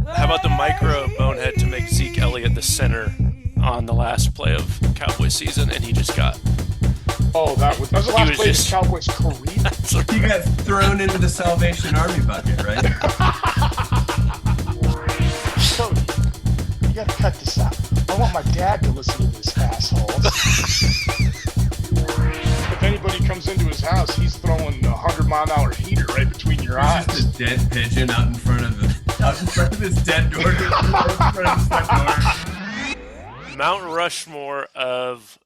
How about the micro bonehead to make Zeke Elliott the center on the last play of Cowboys season, and he just got Oh, that was the he last was play of the just Cowboys' career. You got thrown into the Salvation Army bucket, right? Cody, you gotta cut this out. I want my dad to listen to this asshole. If anybody comes into his house, he's throwing a 100-mile-an-hour heater right between your eyes. There's just a dead pigeon out in front of this dead door. Right in front of his front door. Mount Rushmore of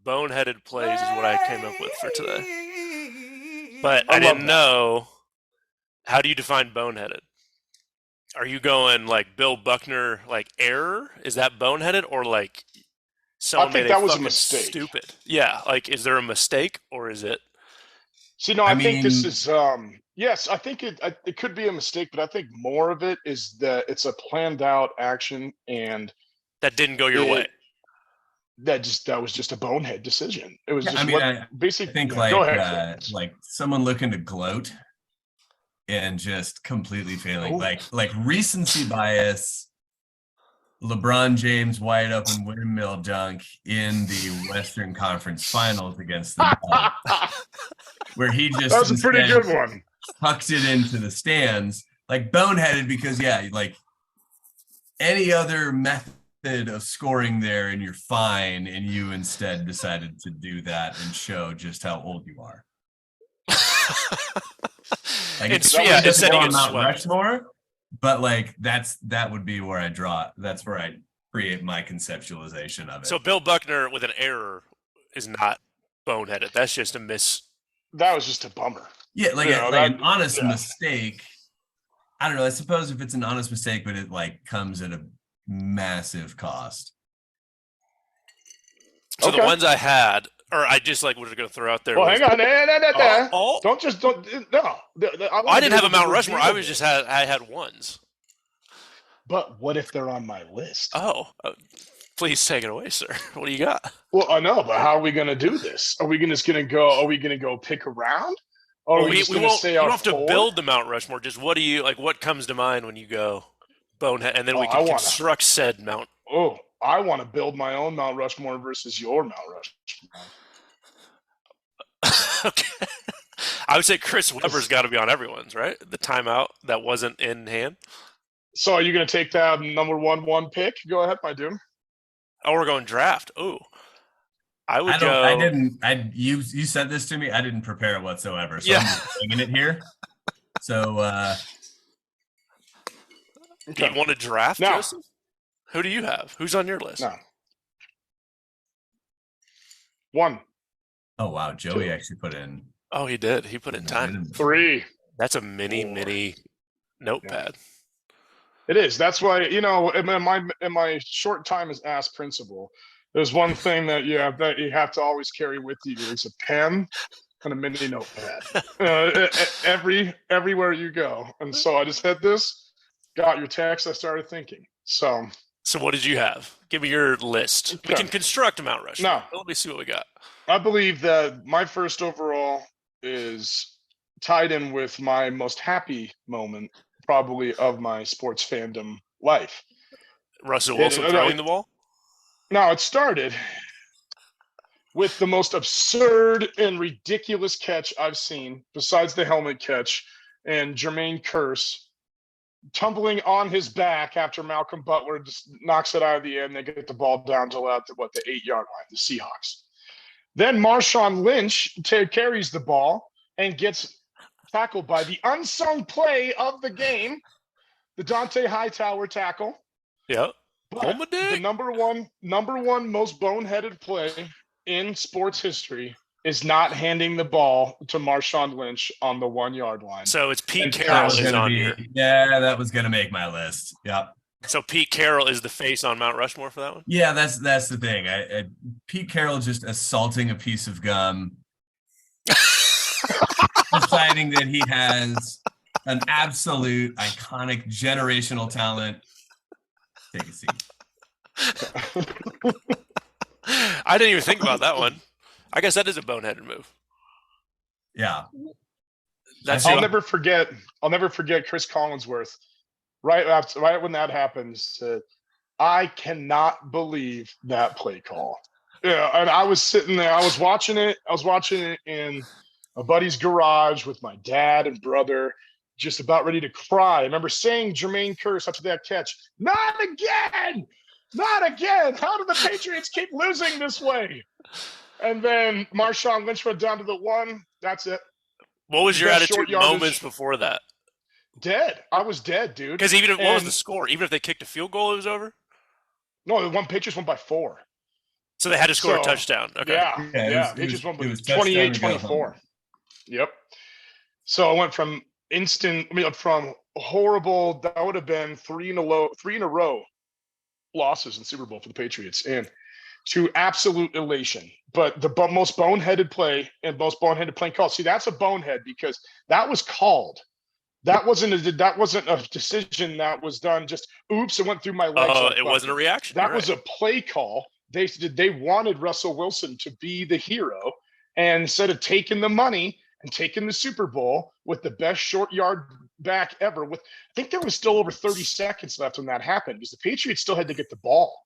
boneheaded plays is what I came up with for today. But I didn't know, how do you define boneheaded? Are you going like Bill Buckner, like error? Is that boneheaded, or like someone I think made that was a fucking mistake. stupid? Yeah, like is there a mistake, or is it? See, no, I think this is yes, I think it could be a mistake, but I think more of it is that it's a planned out action and That didn't go your way. that was just a bonehead decision. It was just I think go ahead. like someone looking to gloat and just completely failing, like recency bias. LeBron James wide open windmill dunk in the Western Conference Finals against the Bucks, where he just that was a pretty good one. Tucked it into the stands, like boneheaded, because like any other method of scoring there and you're fine, and you instead decided to do that and show just how old you are. Like it's setting on Mount Rushmore, but like that would be where I draw. That's where I create my conceptualization of it. So Bill Buckner with an error is not boneheaded. That's just a miss. That was just a bummer. Yeah, an honest mistake. I don't know. I suppose if it's an honest mistake, but it like comes at a massive cost. So the ones I had, or I just like was going to throw out there. Well, hang on, Oh. don't. No, I didn't have a Mount Rushmore. I had ones. But what if they're on my list? Oh, please take it away, sir. What do you got? Well, I know, but how are we going to do this? Are we just going to go? Are we going to go pick around? Or are we just going to say you our don't have four? to build the Mount Rushmore. Just what do you like? What comes to mind when you go bonehead, and then we can construct said Mount. Oh, I want to build my own Mount Rushmore versus your Mount Rushmore. Okay. I would say Chris Webber's got to be on everyone's, right? The timeout that wasn't in hand. So are you going to take that number one pick? Go ahead, my dude. Oh, we're going draft. Oh, You said this to me. I didn't prepare it whatsoever. So I'm just winging it here. So do you want to draft, Joseph? Who do you have? Who's on your list? No. One. Oh wow, Joey actually put in. Oh, he did. He put in time. 3. That's a mini notepad. Yeah. It is. That's why, in my short time as ass principal, there's one thing that you have to always carry with you is a pen and a mini notepad. Everywhere you go. And so I just had this, got your text, I started thinking. So what did you have? Give me your list. Okay. We can construct a Mount Rushmore. No. Let me see what we got. I believe that my first overall is tied in with my most happy moment, probably of my sports fandom life. Russell Wilson throwing the ball? No, it started with the most absurd and ridiculous catch I've seen, besides the helmet catch, and Jermaine Kearse tumbling on his back after Malcolm Butler just knocks it out of the end. They get the ball down to the 8-yard line, the Seahawks. Then Marshawn Lynch carries the ball and gets tackled by the unsung play of the game, the Dante Hightower tackle. Yep. But the number one most boneheaded play in sports history is not handing the ball to Marshawn Lynch on the 1-yard line. So it's Pete Carroll is on here. Yeah, that was going to make my list. Yep. So Pete Carroll is the face on Mount Rushmore for that one? Yeah, that's the thing. Pete Carroll just assaulting a piece of gum, deciding that he has an absolute iconic generational talent. Take a seat. I didn't even think about that one. I guess that is a boneheaded move. Yeah. I'll never forget Chris Collinsworth right when that happens, I cannot believe that play call. Yeah, and I was sitting there. I was watching it. In a buddy's garage with my dad and brother, just about ready to cry. I remember saying Jermaine Kearse after that catch, "Not again! Not again! How do the Patriots keep losing this way?" And then Marshawn Lynch went down to the 1. That's it. What was your Best attitude short yardage. moments before that? Dead. I was dead, dude. Because what was the score? Even if they kicked a field goal, it was over? No, the Patriots won by 4. So they had to score a touchdown. Okay. Yeah. Patriots won by 28-24. Yep. So I went from from horrible, that would have been 3 in a row losses in Super Bowl for the Patriots, and to absolute elation. But the most boneheaded play and most boneheaded playing call. See, that's a bonehead because that was called. That wasn't a decision that was done just oops, it went through my legs. Oh, it wasn't a reaction. That was a play call. They wanted Russell Wilson to be the hero, and instead of taking the money and taking the Super Bowl with the best short yard back ever, I think there was still over 30 seconds left when that happened because the Patriots still had to get the ball.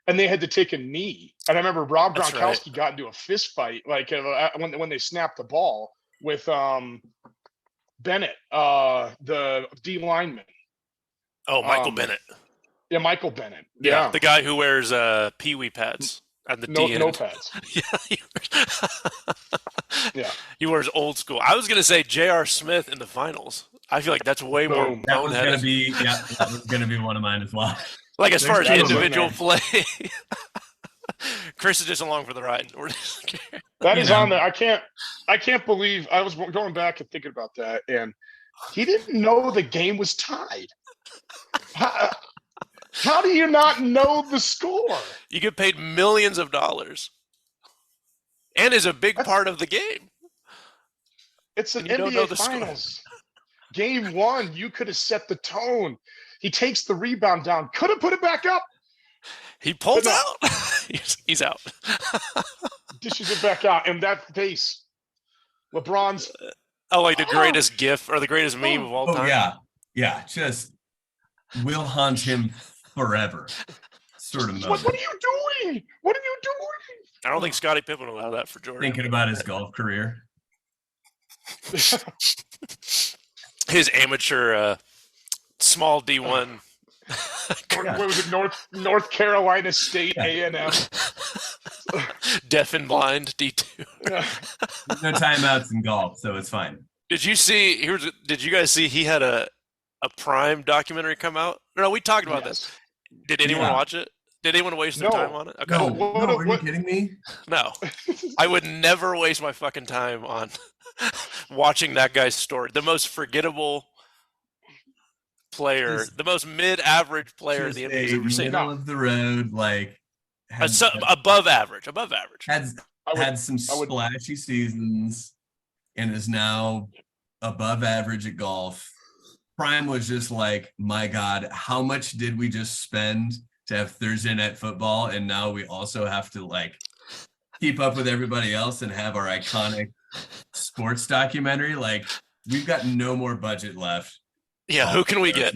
And they had to take a knee. And I remember Rob Gronkowski got into a fist fight when they snapped the ball with Bennett, the D lineman. Oh, Michael Bennett. Yeah, Michael Bennett. Yeah, the guy who wears Pee-wee pads at the D end. No pads. Yeah, he wears old school. I was gonna say J.R. Smith in the finals. I feel like that's way more boneheaded. That was gonna be one of mine as well. Like as far as individual play, Chris is just along for the ride. That is on there. I can't believe I was going back and thinking about that, and he didn't know the game was tied. How do you not know the score? You get paid millions of dollars, and is a big part of the game. It's an NBA Finals. Game 1, you could have set the tone. He takes the rebound down. Could have put it back up. He pulls out. He's out. Dishes it back out. And that face. LeBron's. Like the greatest GIF or the greatest meme of all time. Yeah. Yeah. Just will haunt him forever. Sort of moment. What are you doing? What are you doing? I don't think Scottie Pippen will allow that for Jordan. Thinking about his golf career. His amateur small D1. What was it? North Carolina State A&M. Deaf and blind D2. No timeouts in golf, so it's fine. Did you guys see he had a Prime documentary come out? No, we talked about this. Did anyone watch it? Did anyone waste their time on it? Okay. No, are you kidding me? No. I would never waste my fucking time on watching that guy's story. The most forgettable player, the most mid-average player the NBA's ever seen. Middle of the road, like above average. Had some splashy seasons and is now above average at golf. Prime was just like, my God, how much did we just spend to have Thursday Night Football, and now we also have to like keep up with everybody else and have our iconic sports documentary? Like, we've got no more budget left. Yeah, who can we get?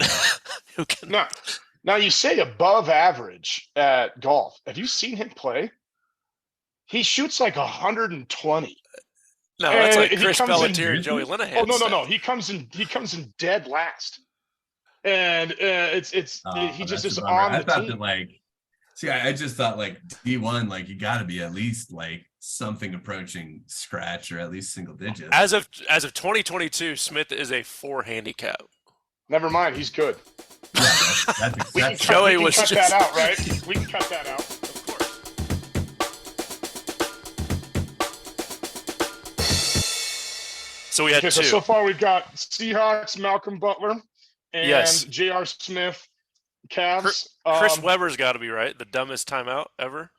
Now you say above average at golf. Have you seen him play? He shoots like 120. No, that's like Chris Pelletier and Joey Linehan. Oh no. He comes in dead last. And he just is on the team. I just thought like D1, like you got to be at least like something approaching scratch or at least single digits. As of 2022, Smith is a 4 handicap. Never mind, he's good. Yeah, that's Joey was cut that out, right? We can cut that out. Of course. So we had two. So far we've got Seahawks, Malcolm Butler, and J.R. Smith, Cavs. Chris Webber's got to be right. The dumbest timeout ever.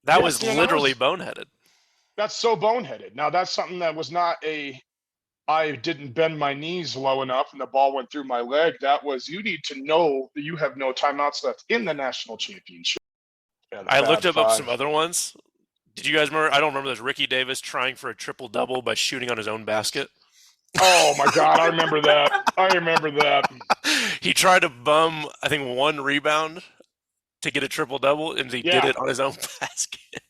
That was literally boneheaded. That's so boneheaded. Now that's something that was not I didn't bend my knees low enough and the ball went through my leg. That was, you need to know that you have no timeouts left in the national championship. I looked up some other ones. Did you guys remember? I don't remember this. Ricky Davis trying for a triple-double by shooting on his own basket. Oh, my God. I remember that. He tried to bum, I think, one rebound to get a triple-double, and he did it on his own basket.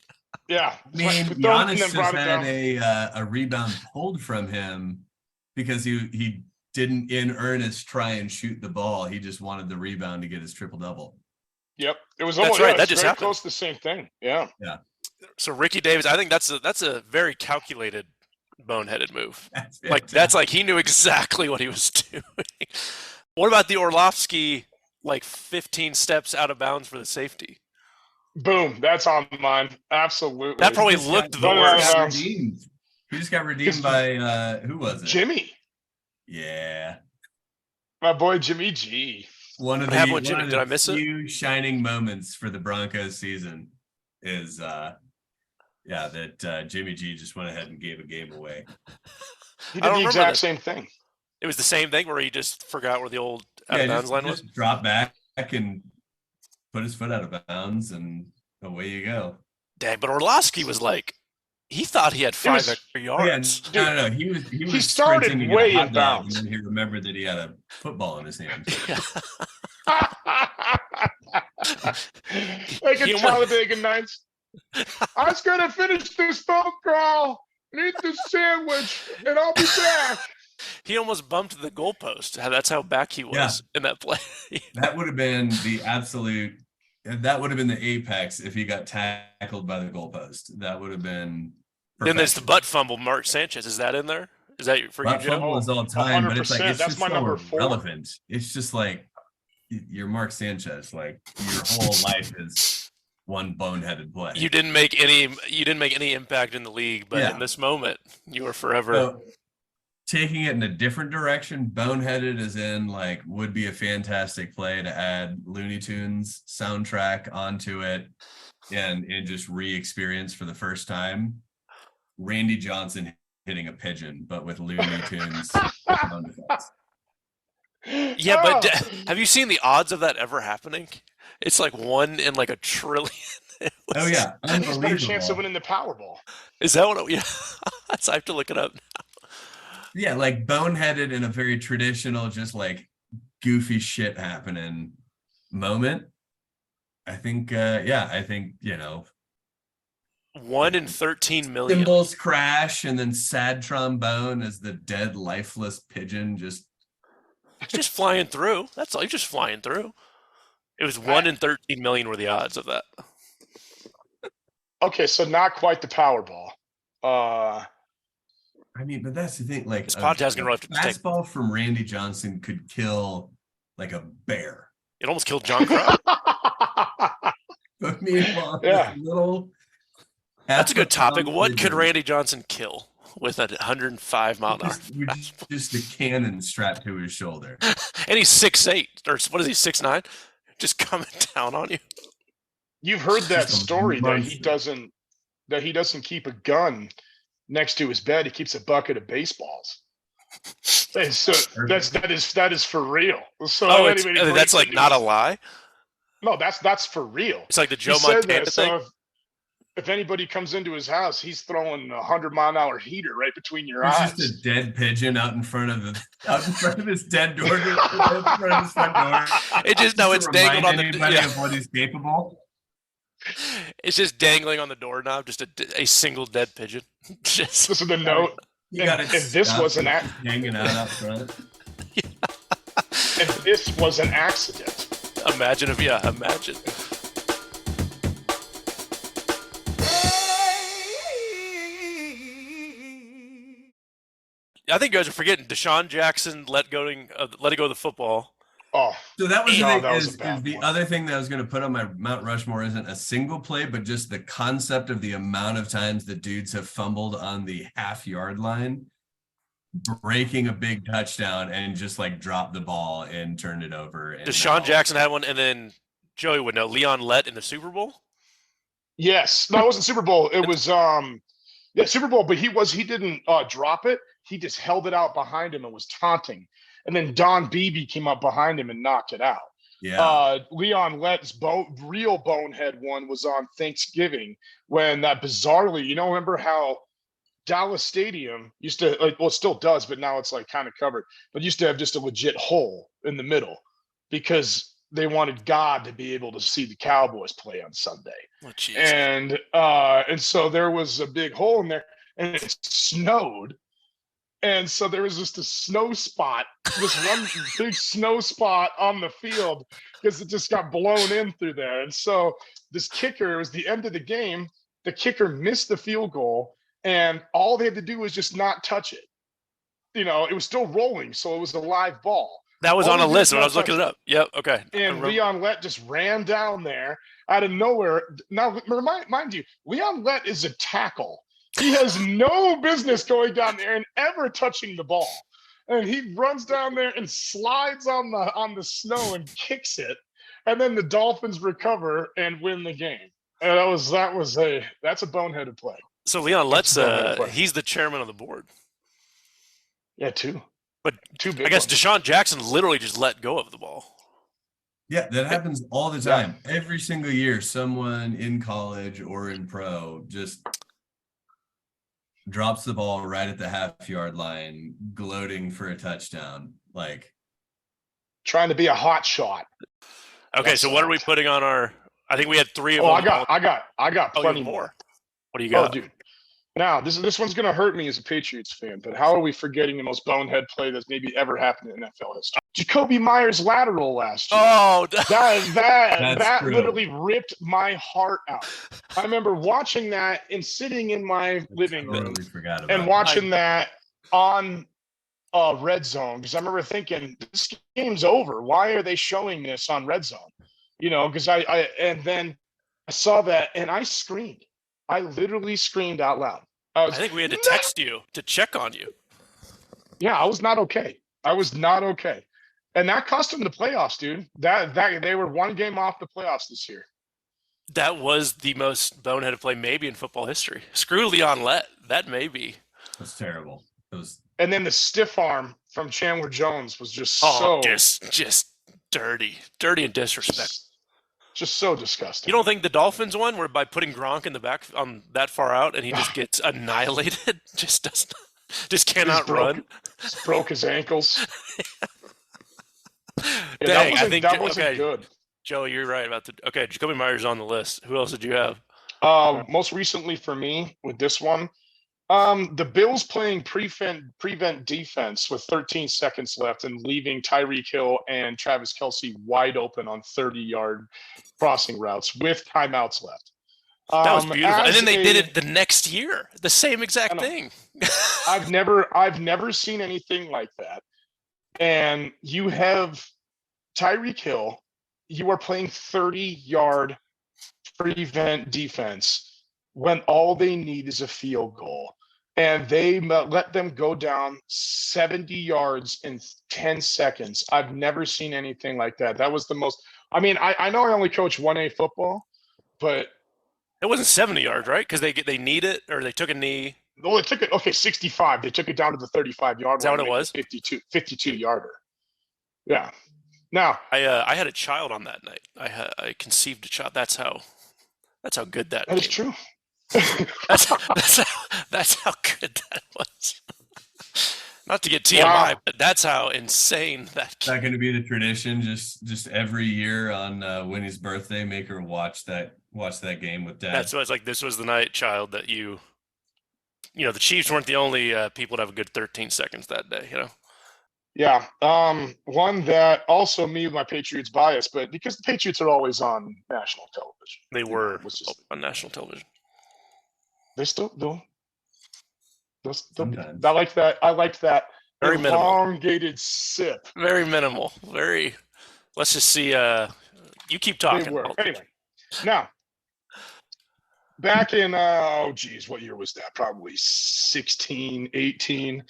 Yeah. I mean, And Giannis then just brought it had down. a rebound pulled from him because he didn't in earnest try and shoot the ball. He just wanted the rebound to get his triple-double. Yep. It was That's almost right. That it's just very happened. close to the same thing. Yeah. Yeah. So Ricky Davis, I think that's a very calculated boneheaded move. That's like he knew exactly what he was doing. What about the Orlovsky, like 15 steps out of bounds for the safety? Boom. That's on mine. Absolutely. That probably looked the worst. He just got redeemed by who was it? Jimmy. Yeah. My boy Jimmy G. One of Jimmy. the Did I miss it? few shining moments for the Broncos season is that Jimmy G just went ahead and gave a game away. He did the exact same thing. It was the same thing where he just forgot where the old out of bounds line was? Drop back and put his foot out of bounds, and away you go. Dang, but Orlovsky was like, he thought he had 5 extra yards. Yeah, no, he was started way in bounds. And then he remembered that he had a football in his hand. Like a Talladega Nights. I was going to finish this phone call and eat this sandwich, and I'll be back. He almost bumped the goalpost. That's how back he was in that play. That would have been the absolute. That would have been the apex if he got tackled by the goalpost. That would have been. Then there's the butt fumble, Mark Sanchez. Is that in there? Is that for butt you, Joe? Fumble is all time, but it's like it's that's just my so number 4. relevant. It's just like you're Mark Sanchez. Like your whole life is one boneheaded play. You didn't make any impact in the league, but in this moment, you were forever. So, taking it in a different direction, boneheaded as in like would be a fantastic play to add Looney Tunes soundtrack onto it and just re-experience for the first time. Randy Johnson hitting a pigeon, but with Looney Tunes sound effects. Yeah, but have you seen the odds of that ever happening? It's like 1 in like a trillion. Oh yeah, unbelievable. Better chance of winning the Powerball. Is that what? Yeah, so I have to look it up now. Yeah, like boneheaded in a very traditional, just like goofy shit happening moment. I think, I think 1 in 13 million. Cymbals crash, and then sad trombone as the dead, lifeless pigeon just flying through. That's all. You're just flying through. It was 1 in 13 million were the odds of that. Okay, so not quite the Powerball. I mean, but that's the thing. Like, this podcast gonna have to fastball from Randy Johnson could kill like a bear. It almost killed John Crow. But meanwhile, little. That's a good topic. What could Randy Johnson kill with a 105 mile an hour? Just a cannon strapped to his shoulder. And he's 6'8", or what is he, 6'9"? Just coming down on you. You've heard that story that he doesn't keep a gun next to his bed. He keeps a bucket of baseballs. And so that is for real. So that's like not a lie. No, that's for real. It's like the Joe Montana thing. If anybody comes into his house, he's throwing a 100-mile-an-hour heater right between your eyes. Just a dead pigeon out in front of his dead door. In front of his front door. It's dangled on the of what he's capable. It's just dangling on the doorknob, just a single dead pigeon. This is the note. And this was hanging out front. And this was an accident. Imagine. I think you guys are forgetting Deshaun Jackson let go of the football. Oh, so that was the other thing that I was going to put on my Mount Rushmore isn't a single play, but just the concept of the amount of times the dudes have fumbled on the half-yard line, breaking a big touchdown and just like drop the ball and turn it over. And Deshaun Jackson had one, and then Joey would know Leon Lett in the Super Bowl. Yes, no, it wasn't Super Bowl. It was Super Bowl, but he didn't drop it. He just held it out behind him and was taunting. And then Don Beebe came up behind him and knocked it out. Yeah. Leon Lett's real bonehead one was on Thanksgiving when that bizarrely, remember how Dallas Stadium used to it still does, but now it's like kind of covered. But used to have just a legit hole in the middle because they wanted God to be able to see the Cowboys play on Sunday. Oh, jeez. And so there was a big hole in there, and it snowed. And so there was just a snow spot, this one big snow spot on the field because it just got blown in through there. And so this kicker, it was the end of the game. The kicker missed the field goal, and all they had to do was just not touch it. It was still rolling, so it was a live ball. That was all on they a did list was when I not was looking touch it up. Yep. Okay. And Leon Lett just ran down there out of nowhere. Now, mind you, Leon Lett is a tackle. He has no business going down there and ever touching the ball. And he runs down there and slides on the snow and kicks it. And then the Dolphins recover and win the game. And that's a boneheaded play. So Leon Lett's he's the chairman of the board. Yeah, two. But two big I guess ones. Deshaun Jackson literally just let go of the ball. Yeah, that happens all the time. Yeah. Every single year, someone in college or in pro just drops the ball right at the half-yard line, gloating for a touchdown, like trying to be a hot shot. Okay, so what are we putting on our? I think we had 3 of them. I got Oh, plenty more. What do you got? Oh, dude. Now, this one's going to hurt me as a Patriots fan, but how are we forgetting the most bonehead play that's maybe ever happened in NFL history? Jacoby Myers lateral last year. Oh, that literally ripped my heart out. I remember watching that and sitting in my living room and watching that on Red Zone, because I remember thinking, this game's over. Why are they showing this on Red Zone? Because and then I saw that and I screamed. I literally screamed out loud. I think we had to text you to check on you. Yeah, I was not okay. And that cost them the playoffs, dude. That they were one game off the playoffs this year. That was the most boneheaded play maybe in football history. Screw Leon Lett. That may be. That's terrible. And then the stiff arm from Chandler Jones was just just dirty and disrespectful. Just so disgusting. You don't think the Dolphins one, where by putting Gronk in the back on that far out and he just gets annihilated, just cannot run? Just broke his ankles. Dang, that wasn't good. Joe, you're right about okay, Jacoby Myers on the list. Who else did you have? Most recently for me with this one, the Bills playing prevent defense with 13 seconds left and leaving Tyreek Hill and Travis Kelce wide open on 30-yard crossing routes with timeouts left. That was beautiful. And then they did it the next year, the same exact thing. I've never seen anything like that. And you have Tyreek Hill, you are playing 30-yard prevent defense when all they need is a field goal. And they let them go down 70 yards in 10 seconds. I've never seen anything like that. That was the most – I mean, I know I only coach 1A football, but – it wasn't 70 yards, right? Because they need it, or they took a knee. Well, they took it – 65. They took it down to the 35-yard line. Is that what it was? 52-yarder. Yeah. Now – I had a child on that night. I conceived a child. That's how good that is true. that's how good that was. Not to get TMI, but that's how insane that. Is that going to be the tradition? Just every year on Winnie's birthday, make her watch that game with Dad. That's what it's like. This was the night, child, that you know, the Chiefs weren't the only people to have a good 13 seconds that day. Yeah. One that also me with my Patriots bias, but because the Patriots are always on national television. They were on national television. They still do. Sometimes. I liked that. Very elongated sip. Very minimal. Very. Let's just see. You keep talking. They were. Anyway, now back in what year was that? Probably 16, 18.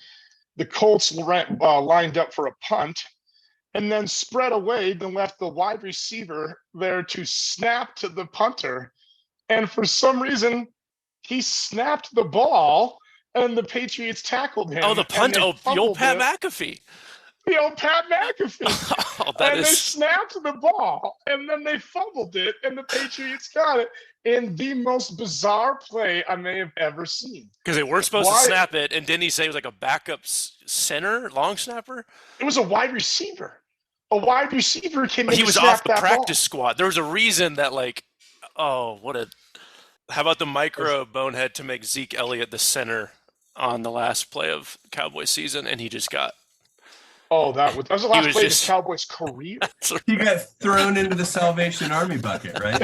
The Colts lined up for a punt, and then spread away. Then left the wide receiver there to snap to the punter, and for some reason, he snapped the ball. And the Patriots tackled him. Oh, the punt! The old Pat McAfee. The old Pat McAfee. They snapped the ball, and then they fumbled it, and the Patriots got it. in the most bizarre play I may have ever seen. Because they weren't supposed Why- to snap it, and didn't he say it was like a backup center, long snapper? It was a wide receiver. A wide receiver came But in he to was snap off the that practice ball. squad. There was a reason that, like, oh, what a. How about the micro bonehead to make Zeke Elliott the center on the last play of Cowboys season, and he just got. Oh, that was the last was play of just- his Cowboys career. He got thrown into the Salvation Army bucket, right?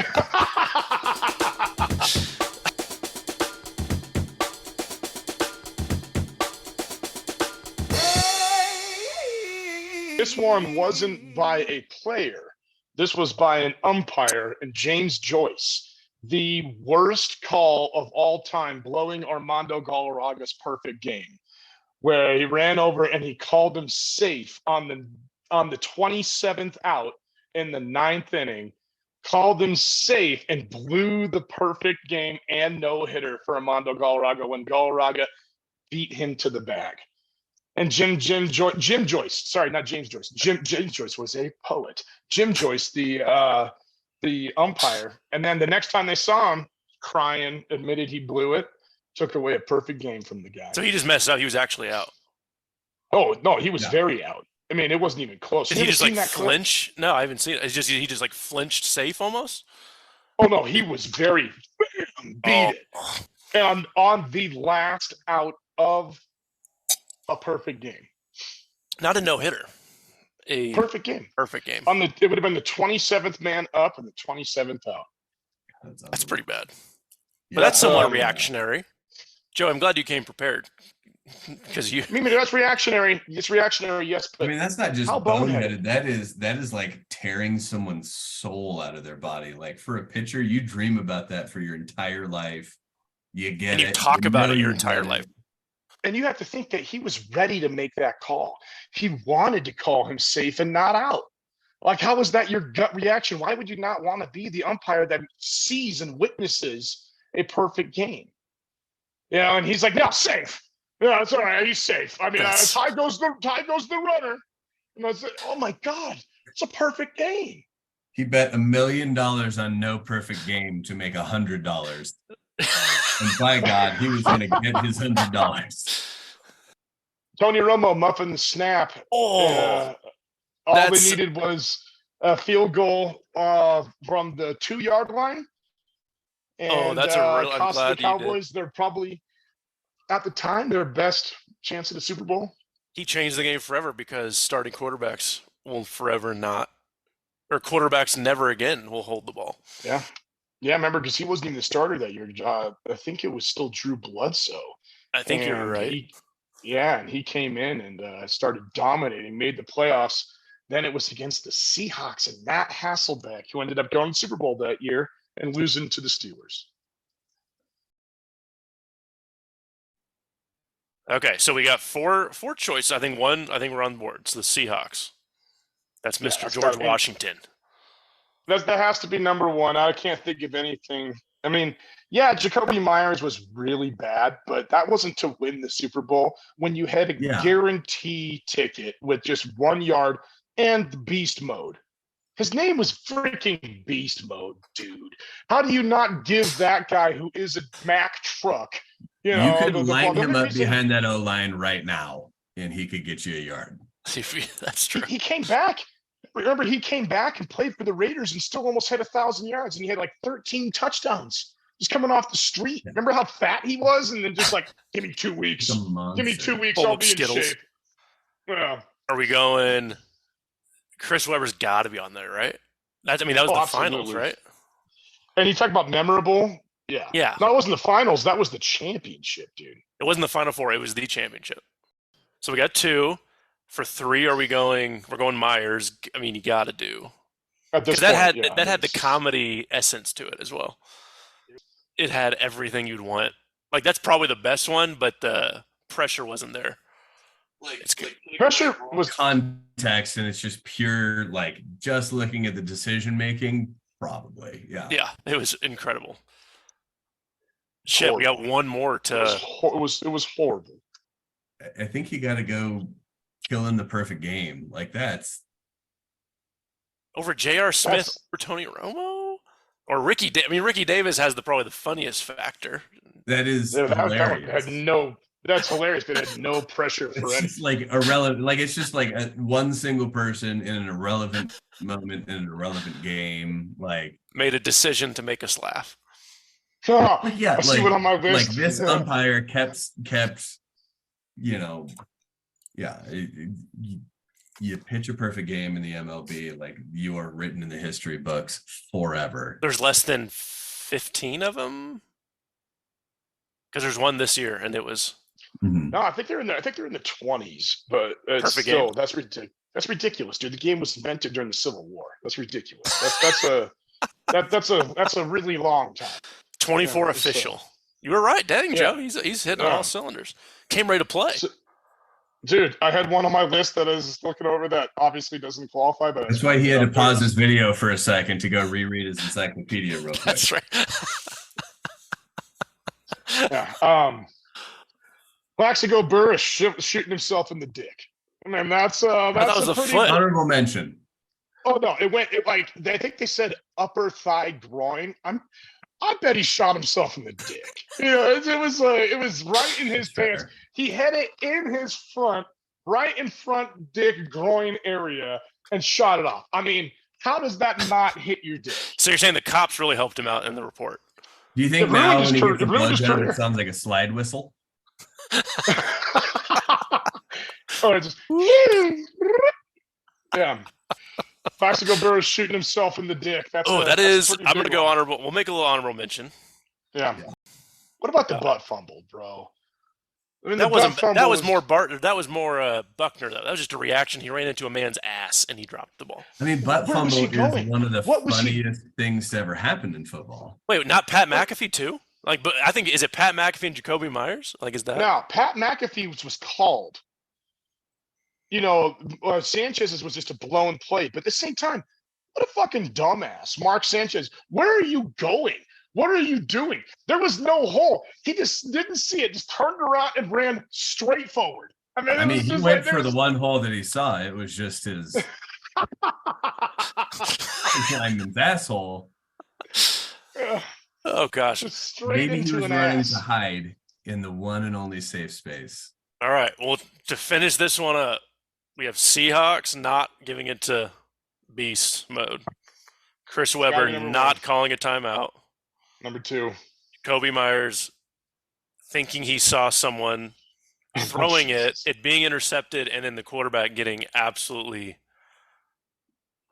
This one wasn't by a player. This was by an umpire, and James Joyce, the worst call of all time, blowing Armando Galarraga's perfect game, where he ran over and he called him safe on the 27th out in the 9th inning, called him safe and blew the perfect game and no-hitter for Armando Galarraga when Galarraga beat him to the bag. And Jim Joyce, sorry, not James Joyce. James Joyce was a poet. Jim Joyce, the umpire, and then the next time they saw him, crying, admitted he blew it, took away a perfect game from the guy. So he just messed up. He was actually out. Oh no, he was No. very out. I mean, it wasn't even close. Did You he ever just seen like that clip? flinch? No, I haven't seen it. It's just he just like flinched safe almost. Oh no, he was very beat it, and on the last out of a perfect game. Not a no hitter. A Perfect game. perfect game. It would have been the 27th man up and the 27th out. That's pretty bad. Yeah, But that's somewhat um, reactionary. Joe, I'm glad you came prepared. Because you I mean, that's reactionary. It's reactionary, yes, I but mean, that's not just how boneheaded. boneheaded? That is like tearing someone's soul out of their body. Like for a pitcher, you dream about that for your entire life. You get and you it. talk you about know it your you entire get it. life. And you have to think that he was ready to make that call. He wanted to call him safe and not out. Like, how is that your gut reaction? Why would you not want to be the umpire that sees and witnesses a perfect game? You know, and he's like, no, safe. Yeah, it's all right. He's safe. I mean, That's- tie goes the runner. And I said, oh my God, it's a perfect game. He bet $1 million on no perfect game to make $100. And by God, he was going to get his $100. Tony Romo muffin the snap. Oh, All that's- they needed was a field goal from the 2-yard line. And that's a real- I'm cost glad the you did. Cowboys, they're probably, at the time, their best chance at the Super Bowl. he changed the game forever because starting quarterbacks will forever not, or quarterbacks never again will hold the ball. Yeah. Yeah, remember, because he wasn't even the starter that year. I think it was still Drew Bledsoe. I think you're And right. and he came in and started dominating, made the playoffs. Then it was against the Seahawks and Matt Hasselbeck, who ended up going to the Super Bowl that year and losing to the Steelers. Okay, so we got four choices. I think we're on board. It's the Seahawks. That's Yeah, Mr. that's George got- Washington. That has to be number one. I can't think of anything. I mean, yeah, Jacoby Myers was really bad, but that wasn't to win the Super Bowl when you had a Yeah. guarantee ticket with just 1 yard and beast mode. His name was freaking beast mode, dude. How do you not give that guy who is a Mack truck? You You know, could the line ball? him The up reason- behind that O line right now, and he could get you a yard. That's true. He came back. Remember, he came back and played for the Raiders and still almost had 1,000 yards, and he had like 13 touchdowns. Just coming off the street. Remember how fat he was, and then just like, give me 2 weeks. He's a Give me monster. 2 weeks. Full I'll of be in Skittles. shape. Yeah. Are we going? Chris Webber's got to be on there, right? That was Oh, the finals, absolutely. right? And you talk about memorable. Yeah. Yeah. No, it wasn't the finals. That was the championship, dude. It wasn't the Final Four. It was the championship. So we got 2. For 3, we're going Myers. I mean, you got to do. At this Because that point, had yeah, the it's- comedy essence to it as well. It had everything you'd want. Like that's probably the best one, but the pressure wasn't there. It's good. Pressure was Context, and it's just pure, like, just looking at the decision making, probably. Yeah. Yeah, it was incredible. Shit, we got one more it was, to. it was horrible. I think you got to go killing the perfect game. Like, that's Over J.R. Smith That's- or Tony Romo? Or Ricky. Ricky Davis has probably the funniest factor. That is That one hilarious. had no. That's hilarious, but it had no pressure for It's any. just like irrelevant. Like it's just like one single person in an irrelevant moment in an irrelevant game. Like Made a decision to make us laugh. Oh, yeah, I see what on my list. Like this umpire kept, yeah. You pitch a perfect game in the MLB, like you are written in the history books forever. There's less than 15 of them. Because there's one this year, and it was. No, I think they're in the 20s, but it's still that's ridiculous. That's ridiculous, dude. The game was invented during the Civil War. That's ridiculous. That's a really long time. 24 official. You were right, dang, Yeah. Joe. He's hitting on all cylinders. Came ready to play. Dude, I had one on my list that I was looking over that obviously doesn't qualify, but that's why he had to pause this video for a second to go reread his encyclopedia real quick. That's right. Yeah. Plaxico Burress shooting himself in the dick. I mean, that's that was a pretty foot. Honorable mention. Oh no, I think they said upper thigh groin. I bet he shot himself in the dick. It was right in his pants. He had it in his front, right in front dick groin area, and shot it off. I mean, how does that not hit your dick? So you're saying the cops really helped him out in the report? Do you think now when he gets a blood gun, it sounds like a slide whistle? Yeah. Plaxico Burress shooting himself in the dick. I'm going to go honorable. We'll make a little honorable mention. Yeah. What about the butt fumble, bro? I mean, that was more Buckner, though. That was just a reaction. He ran into a man's ass, and he dropped the ball. I mean, butt fumble is one of the funniest things to ever happen in football. Wait, not Pat McAfee, too? But I think, is it Pat McAfee and Jacoby Myers? Is that? No, Pat McAfee was called. Sanchez's was just a blown play. But at the same time, what a fucking dumbass. Mark Sanchez, where are you going? What are you doing? There was no hole. He just didn't see it. Just turned around and ran straight forward. He went for the one hole that he saw. It was just his lineman's asshole. Oh, gosh. Maybe he was running to hide in the one and only safe space. All right. Well, to finish this one up, we have Seahawks not giving it to beast mode. Chris Webber not calling a timeout. Number 2. Jacoby Myers thinking he saw someone throwing it being intercepted, and then the quarterback getting absolutely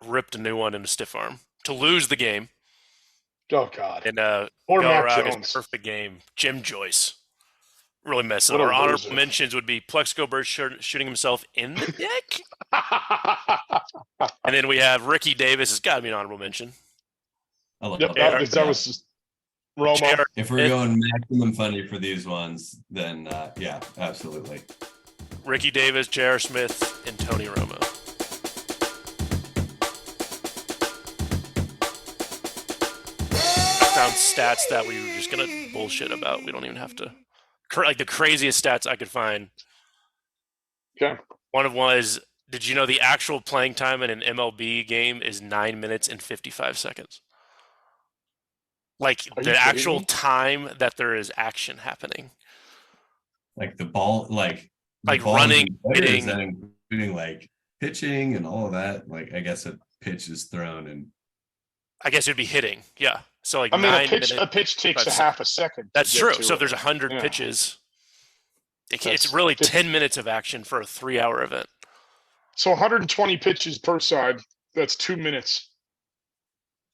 ripped a new one in a stiff arm to lose the game. Oh, God. And or Mac Jones. Perfect game. Jim Joyce. Really messing up. Our honorable mentions would be Plaxico Burress shooting himself in the dick. And then we have Ricky Davis. It's got to be an honorable mention. That was just Romo. If we're going maximum funny for these ones, then yeah, absolutely. Ricky Davis, J.R. Smith, and Tony Romo. I found stats that we were just going to bullshit about. We don't even have to. The craziest stats I could find. Okay. One of them was, did you know the actual playing time in an MLB game is 9 minutes and 55 seconds? The actual time that there is action happening. The ball, running, hitting, including pitching and all of that. I guess a pitch is thrown and. I guess it'd be hitting, yeah. So a pitch takes a half a second. That's true. So if there's 100 pitches, it's really 10 minutes of action for a 3-hour event. So 120 pitches per side. That's 2 minutes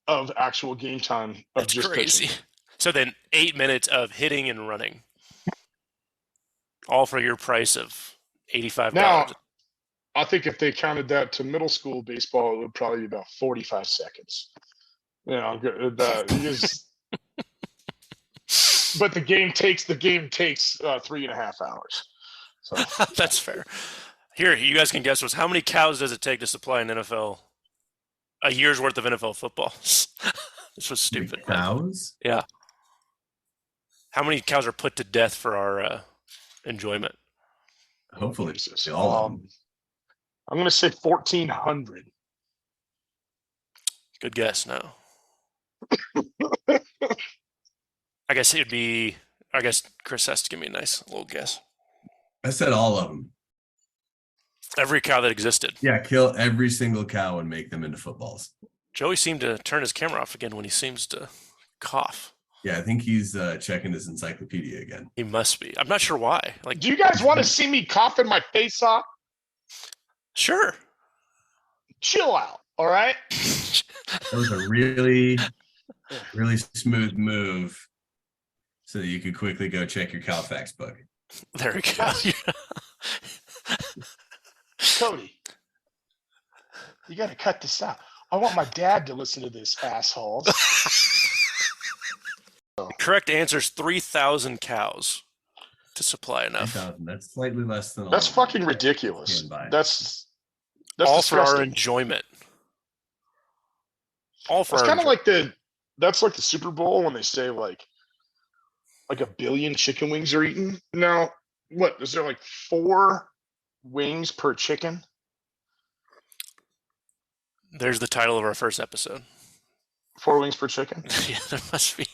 of actual game time. That's just crazy. Pitching. So then 8 minutes of hitting and running, all for your price of $85. Now, I think if they counted that to middle school baseball, it would probably be about 45 seconds. But the game takes 3.5 hours. So that's fair. Here, you guys can guess how many cows does it take to supply a year's worth of NFL football? This was stupid. Cows? Yeah. How many cows are put to death for our enjoyment? Hopefully, all of them. I'm going to say 1,400. Good guess. No. I guess it'd be. I guess Chris has to give me a nice little guess. I said all of them. Every cow that existed. Yeah, kill every single cow and make them into footballs. Joey seemed to turn his camera off again when he seems to cough. Yeah, I think he's checking his encyclopedia again. He must be. I'm not sure why. Like, do you guys want to see me coughing my face off? Sure. Chill out, all right? That was a really, really smooth move so that you could quickly go check your Calfax book. There we go. Cody, you got to cut this out. I want my dad to listen to this, assholes. The correct answer is 3,000 cows to supply enough. 3,000. That's slightly less than all. That's fucking ridiculous. That's all disgusting. for our enjoyment. All for it's our kind of like that's like the Super Bowl when they say like a billion chicken wings are eaten. Now, what is there like 4 wings per chicken? There's the title of our first episode. 4 wings per chicken? Yeah, there must be.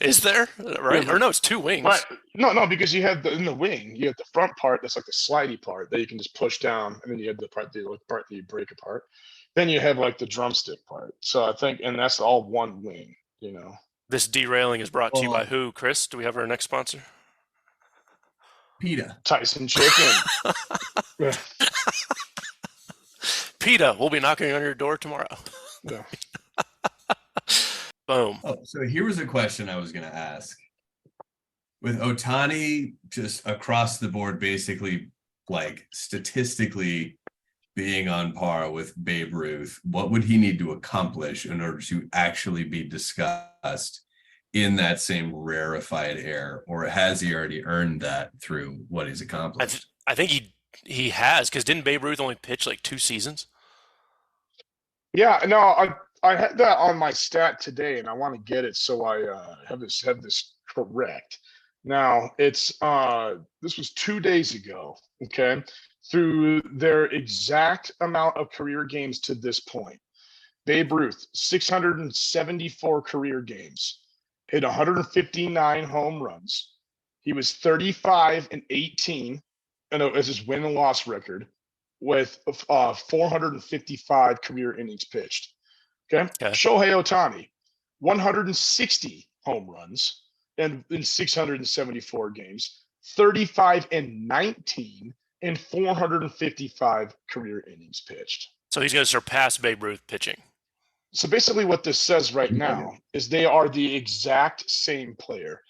Is there? Right? Or no, it's 2 wings. Right. No, because you have in the wing, you have the front part that's like the slidey part that you can just push down, and then you have the part that you break apart. Then you have like the drumstick part. So I think, and that's all one wing, you know. This derailing is brought to you by who, Chris? Do we have our next sponsor? PETA. Tyson Chicken. Yeah. PETA, we'll be knocking on your door tomorrow. Yeah. Boom. Oh, so here was a question I was going to ask. With Otani just across the board, basically like statistically being on par with Babe Ruth, what would he need to accomplish in order to actually be discussed in that same rarefied air? Or has he already earned that through what he's accomplished? I think he has, because didn't Babe Ruth only pitch like 2 seasons? Yeah, no, I had that on my stat today, and I want to get it so I have this correct. Now it's this was 2 days ago. Okay, through their exact amount of career games to this point, Babe Ruth 674 career games, hit 159 home runs. He was 35-18, and as his win and loss record, with 455 career innings pitched. Okay. Shohei Ontani, 160 home runs and in 674 games, 35-19 and 455 career innings pitched. So he's going to surpass Babe Ruth pitching. So basically what this says right now is they are the exact same player.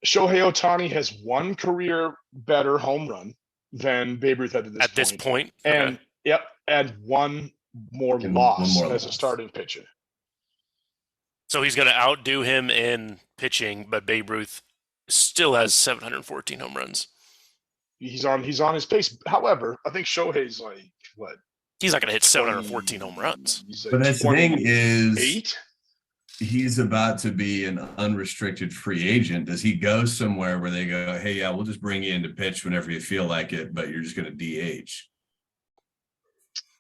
Shohei Ontani has 1 career better home run than Babe Ruth had at this point. And and 1 more loss as a starting pitcher. So he's going to outdo him in pitching, but Babe Ruth still has 714 home runs. He's on his pace. However, I think Shohei's like what? He's not going to hit 714 home runs. Like but that's the thing is, he's about to be an unrestricted free agent. Does he go somewhere where they go, hey, yeah, we'll just bring you in to pitch whenever you feel like it, but you're just going to DH?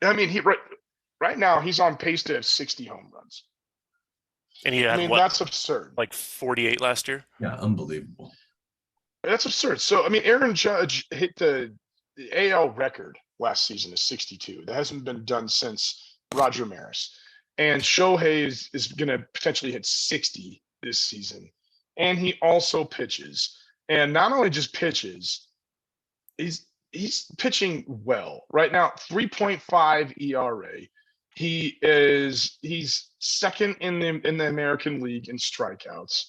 I mean, right now he's on pace to have 60 home runs. And he had that's absurd. Like 48 last year? Yeah, unbelievable. That's absurd. So, I mean, Aaron Judge hit the AL record last season is 62. That hasn't been done since Roger Maris. And Shohei is going to potentially hit 60 this season. And he also pitches. And not only just pitches, he's pitching well. Right now, 3.5 ERA. He's second in the American League in strikeouts.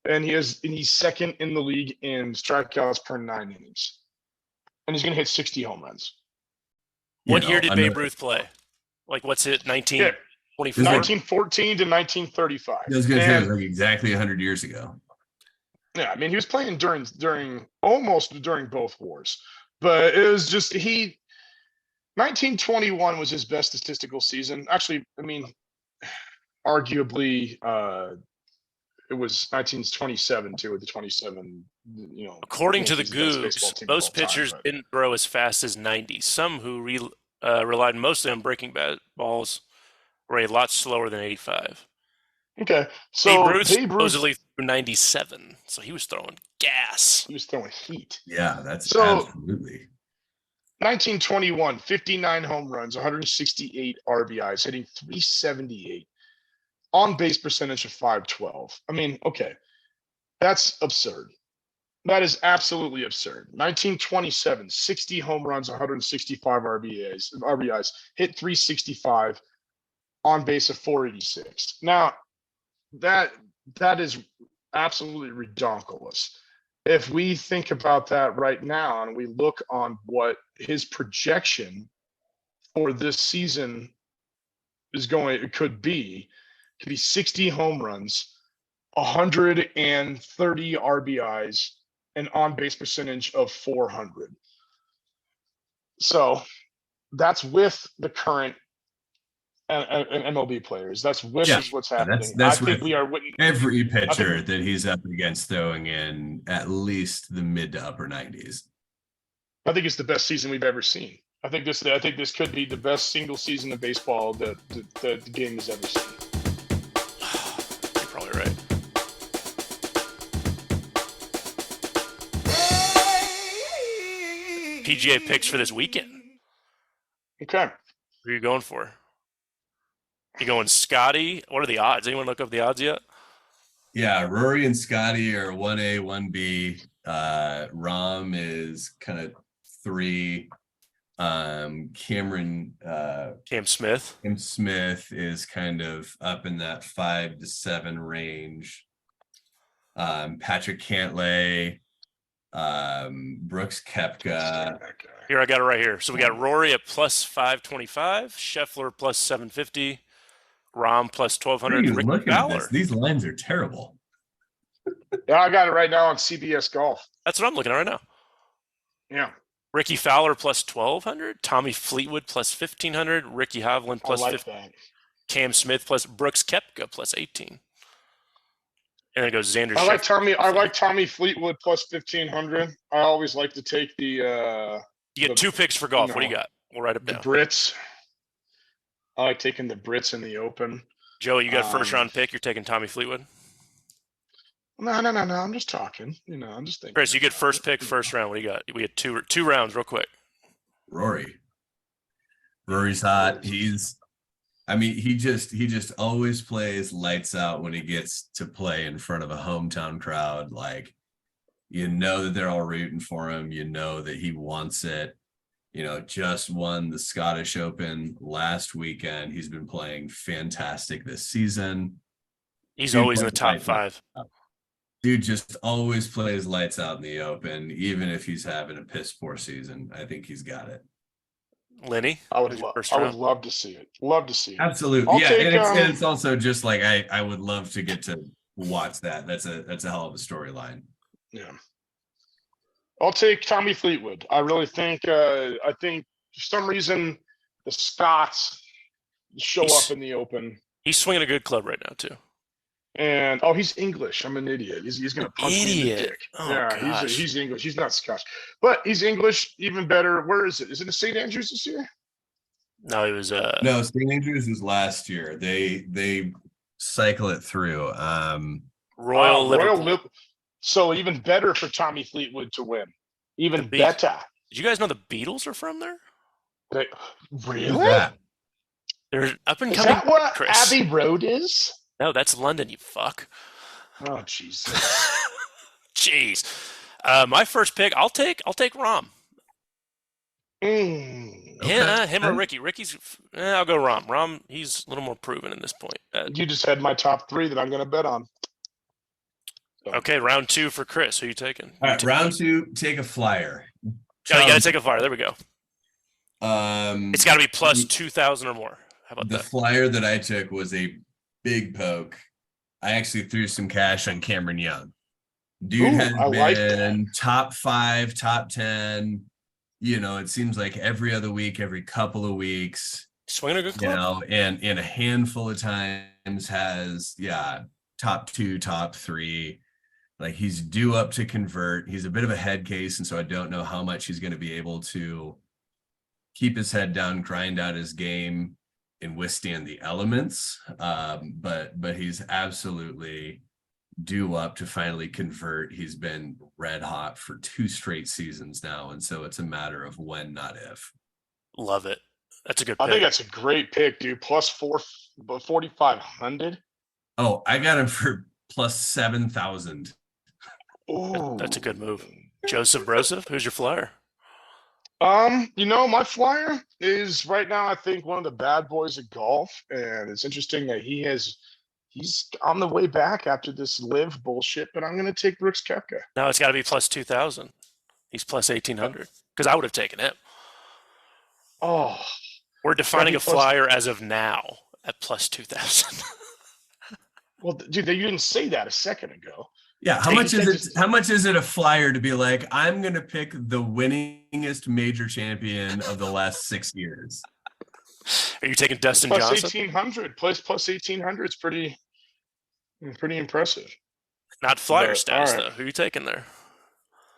And he's second in the league in strikeouts per 9 innings. And he's going to hit 60 home runs. What year did Babe Ruth play? Like, what's it, 1924? 1914 to 1935. I was going to say, it was like exactly 100 years ago. Yeah, I mean, he was playing during both wars. But it was just 1921 was his best statistical season. Actually, I mean, arguably, it was 1927 too, with the 27. According to the Goobs, most pitchers didn't throw as fast as 90. Some who relied mostly on breaking balls were a lot slower than 85. Okay, Babe so Ruth Babe Ruth, supposedly threw 97, so he was throwing gas. he was throwing heat. Yeah, that's So absolutely. 1921, 59 home runs, 168 RBIs, hitting 378, on base percentage of 512. I mean, okay, that's absurd. That is absolutely absurd. 1927, 60 home runs, 165 RBIs, hit 365, on base of 486. Now, that is absolutely redonkulous. If we think about that right now and we look on what his projection for this season it could be 60 home runs, 130 RBIs, an on base percentage of 400. So that's with the current MLB players. That's with what's happening. That's I think with we are every pitcher that he's up against throwing in at least the mid to upper 90s. I think it's the best season we've ever seen. I think this could be the best single season of baseball that the game has ever seen. You're probably right. PGA picks for this weekend. Okay. Who are you going for? You going Scotty? What are the odds? Anyone look up the odds yet? Yeah, Rory and Scotty are 1A, 1B. Rom is kind of 3. Cam Smith. Cam Smith is kind of up in that 5 to 7 range. Patrick Cantlay, Brooks Koepka. Here, I got it right here. So we got Rory at plus 525, Scheffler plus 750, Rom plus 1200. Ricky Fowler. These lines are terrible. Yeah, I got it right now on CBS Golf. That's what I'm looking at right now. Yeah. Ricky Fowler plus 1200, Tommy Fleetwood plus 1500, Ricky Hovland plus 15, Cam Smith plus Brooks Koepka plus 18. And then it goes Xander. I like Tommy Fleetwood plus 1500. I always like to take the. You get 2 picks for golf. What do you got? We'll write it down. The Brits. I like taking the Brits in the Open. Joey, you got a first round pick. You're taking Tommy Fleetwood. No. I'm just talking. I'm just thinking. Chris, you get first pick, first round. What do you got? We had two rounds, real quick. Rory's hot. He just always plays lights out when he gets to play in front of a hometown crowd. Like, that they're all rooting for him. That he wants it. Just won the Scottish Open last weekend. He's been playing fantastic this season. He's always in the top 5. Dude just always plays lights out in the Open, even if he's having a piss poor season. I think he's got it. Lenny, I would love to see it. Love to see it. Absolutely. And it's also just like I would love to get to watch that. That's a hell of a storyline. Yeah. I'll take Tommy Fleetwood. I really think for some reason the Scots show up in the Open. He's swinging a good club right now too. And he's English. I'm an idiot. He's going to punch me in the dick. Oh, yeah, gosh. he's English. He's not Scotch, but he's English. Even better. Where is it? Is it in St. Andrews this year? No, it was no. St. Andrews was last year. They cycle it through. Royal Liverpool. So even better for Tommy Fleetwood to win. Even better. Did you guys know the Beatles are from there? Really? They're up and coming. Is that what Chris. Abbey Road is? No, that's London, you fuck. Oh, Jesus. Jeez. My first pick, I'll take Rom. Okay. Him or Ricky. I'll go Rom. Rom, he's a little more proven at this point. You just had my top 3 that I'm going to bet on. So. Okay, round 2 for Chris. Who are you taking? All right, round 2, take a flyer. You got to take a flyer. There we go. It's got to be plus 2,000 or more. How about that? The flyer that I took was a big poke. I actually threw some cash on Cameron Young. Dude has been top 5, top 10. It seems like every other week, every couple of weeks. Swinging a good club. And in a handful of times has, top 2, top 3. Like, he's due up to convert. He's a bit of a head case, and so I don't know how much he's going to be able to keep his head down, grind out his game and withstand the elements. But he's absolutely due up to finally convert. He's been red hot for 2 straight seasons now, and so it's a matter of when, not if. Love it. That's a good I pick. think that's a great pick, dude. Plus 4,500. Oh, I got him for plus 7,000. Oh, That's a good move. Joseph Broseph, who's your flyer? My flyer is right now, I think, one of the bad boys of golf, and it's interesting that he's on the way back after this live bullshit, but I'm going to take Brooks Koepka. No, it's got to be plus 2,000. He's plus 1,800 because I would have taken him. Oh, we're defining a flyer as of now at plus 2,000. Well, dude, you didn't say that a second ago. Yeah, how much is it a flyer to be like, I'm going to pick the winningest major champion of the last 6 years? Are you taking Dustin plus Johnson? 1,800. Plus 1,800 is pretty impressive. Not flyer status, though. Who are you taking there?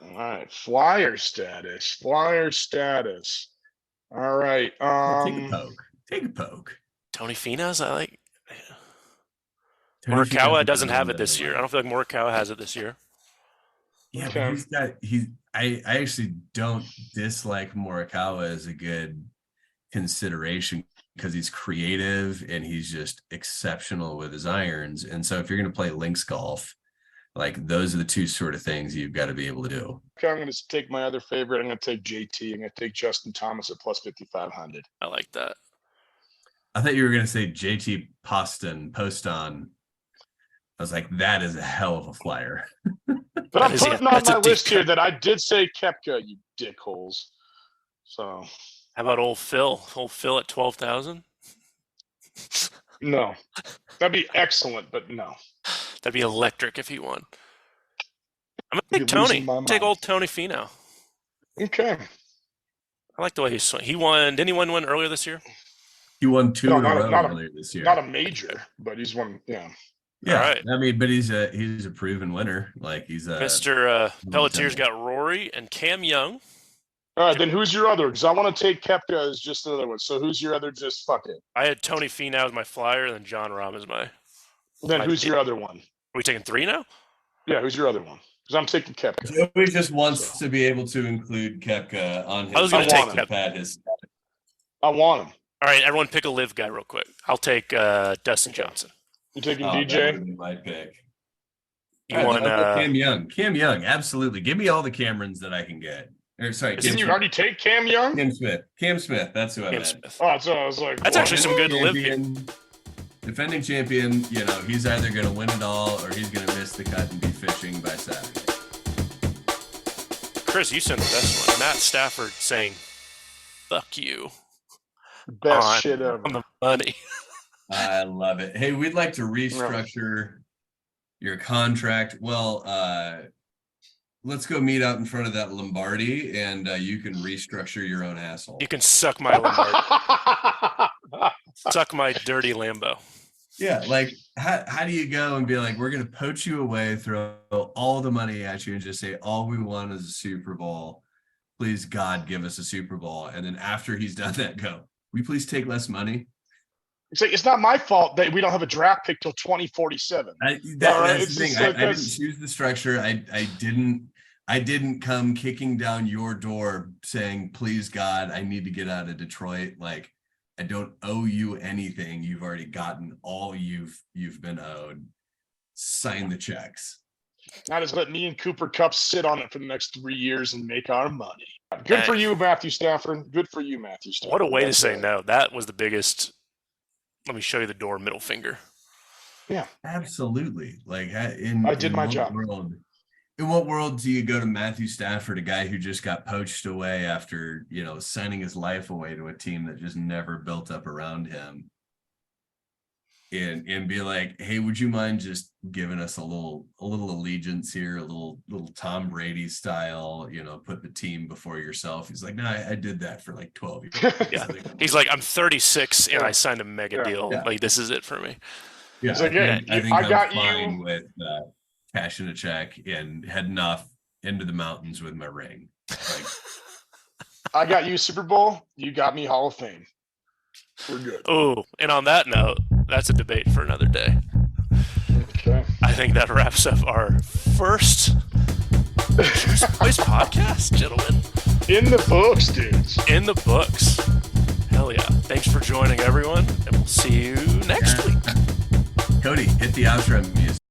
All right, flyer status. All right. Take a poke. Tony Finau's, I like. Morikawa doesn't have it this year. I don't feel like Morikawa has it this year. Yeah, but I actually don't dislike Morikawa as a good consideration because he's creative and he's just exceptional with his irons. And so if you're going to play links golf, like those are the 2 sort of things you've got to be able to do. Okay, I'm going to take my other favorite. I'm going to take JT. I'm going to take Justin Thomas at plus 5,500. I like that. I thought you were going to say JT Poston. I was like, that is a hell of a flyer. But I'm putting on my list here that I did say Koepka, you dickholes. So how about old Phil? Old Phil at 12,000? No. That'd be excellent, but no. That'd be electric if he won. I'm gonna take Tony. Take old Tony Finau. Okay. I like the way he swung. He won. Didn't he win one earlier this year? He won 2 in a row earlier this year. Not a major, but he's won. Yeah. Yeah, right. I mean, but he's a proven winner. Like he's a Mr. Pelletier's got Rory and Cam Young. All right, then who's your other? Because I want to take Koepka as just another one. So who's your other? Just fuck it. I had Tony Finau as my flyer, and then John Rahm as my. Then who's your other one? Are we taking 3 now? Yeah, who's your other one? Because I'm taking Koepka. Joey just wants to be able to include Koepka on his. I was going to take Koepka. I want him. All right, everyone, pick a live guy real quick. I'll take Dustin Johnson. You taking DJ? That would be my pick. You want Cam Young? Cam Young, absolutely. Give me all the Camerons that I can get. Didn't you already take Cam Young? Cam Smith. That's who I meant. Smith. Oh, so I was like, that's actually some good live. Defending champion. He's either going to win it all or he's going to miss the cut and be fishing by Saturday. Chris, you sent the best one. Matt Stafford saying, "Fuck you." Best shit ever. On the money. I love it. Hey, we'd like to restructure your contract. Well, let's go meet out in front of that Lombardi, and you can restructure your own asshole. You can suck my Lombardi. Suck my dirty Lambo. Yeah, like how do you go and be like, we're going to poach you away, throw all the money at you, and just say, all we want is a Super Bowl. Please, God, give us a Super Bowl. And then after he's done that, go, will you please take less money? It's not my fault that we don't have a draft pick till 2047. That's the thing. I didn't choose the structure. I didn't come kicking down your door saying, please, God, I need to get out of Detroit. Like, I don't owe you anything. You've already gotten all you've been owed. Sign the checks. Now just let me and Cooper Kupp sit on it for the next 3 years and make our money. Good for you, Matthew Stafford. Good for you, Matthew Stafford. What a way to say no. That was the biggest. Let me show you the door, middle finger. Yeah, absolutely. Like I did my job. In what world do you go to Matthew Stafford, a guy who just got poached away after, signing his life away to a team that just never built up around him, and be like, hey, would you mind just giving us a little allegiance here, a little Tom Brady style, put the team before yourself? He's like, no, I did that for like 12 years. Yeah. He's like, I'm 36 and I signed a mega deal. Yeah. Like, this is it for me. Yeah, like, I think I'm fine with cashing a check and heading off into the mountains with my ring. Like, I got you Super Bowl. You got me Hall of Fame. We're good. Oh, and on that note, that's a debate for another day. Okay. I think that wraps up our first Choose Boys podcast, gentlemen. In the books, dudes. In the books. Hell yeah. Thanks for joining, everyone, and we'll see you next week. Cody, hit the outro music.